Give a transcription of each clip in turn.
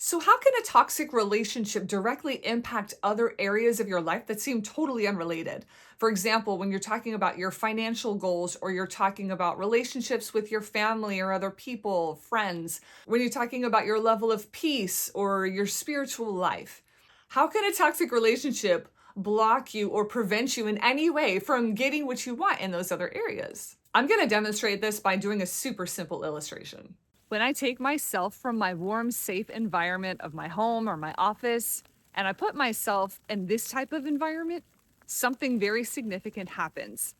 So, how can a toxic relationship directly impact other areas of your life that seem totally unrelated? For example, when you're talking about your financial goals or you're talking about relationships with your family or other people, friends, when you're talking about your level of peace or your spiritual life, how can a toxic relationship block you or prevent you in any way from getting what you want in those other areas? I'm going to demonstrate this by doing a super simple illustration. When I take myself from my warm, safe environment of my home or my office, and I put myself in this type of environment, something very significant happens.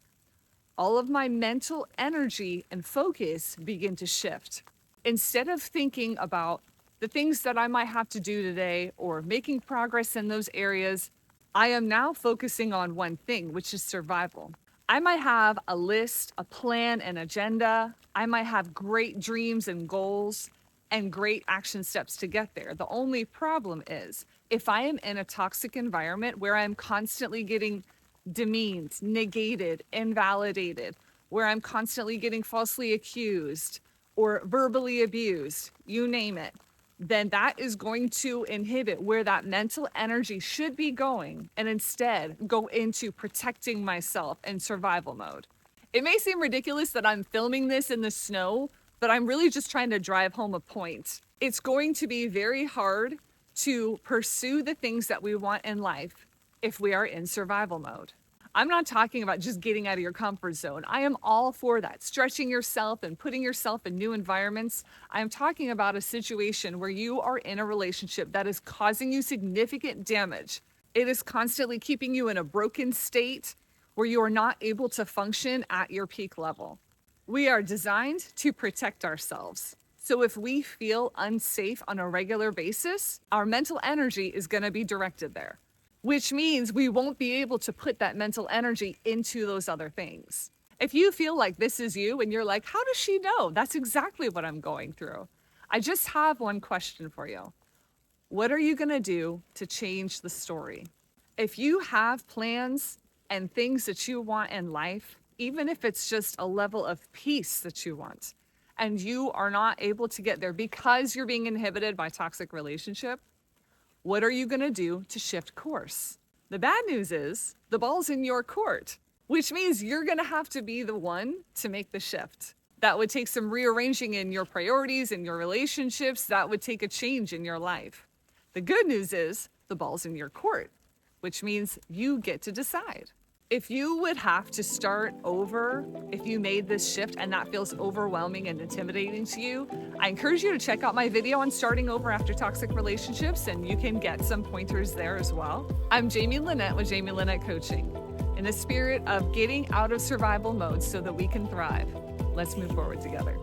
All of my mental energy and focus begin to shift. Instead of thinking about the things that I might have to do today or making progress in those areas, I am now focusing on one thing, which is survival. I might have a list, a plan, an agenda. I might have great dreams and goals and great action steps to get there. The only problem is if I am in a toxic environment where I'm constantly getting demeaned, negated, invalidated, where I'm constantly getting falsely accused or verbally abused, you name it, then that is going to inhibit where that mental energy should be going and instead go into protecting myself in survival mode. It may seem ridiculous that I'm filming this in the snow, but I'm really just trying to drive home a point. It's going to be very hard to pursue the things that we want in life if we are in survival mode. I'm not talking about just getting out of your comfort zone. I am all for that, stretching yourself and putting yourself in new environments. I am talking about a situation where you are in a relationship that is causing you significant damage. It is constantly keeping you in a broken state where you are not able to function at your peak level. We are designed to protect ourselves. So if we feel unsafe on a regular basis, our mental energy is going to be directed there, which means we won't be able to put that mental energy into those other things. If you feel like this is you and you're like, how does she know? That's exactly what I'm going through. I just have one question for you. What are you going to do to change the story? If you have plans and things that you want in life, even if it's just a level of peace that you want, and you are not able to get there because you're being inhibited by toxic relationship, what are you going to do to shift course? The bad news is the ball's in your court, which means you're going to have to be the one to make the shift. That would take some rearranging in your priorities and your relationships. That would take a change in your life. The good news is the ball's in your court, which means you get to decide. If you would have to start over, if you made this shift and that feels overwhelming and intimidating to you, I encourage you to check out my video on starting over after toxic relationships, and you can get some pointers there as well. I'm Jamie Lynette with Jamie Lynette Coaching. In the spirit of getting out of survival mode so that we can thrive, let's move forward together.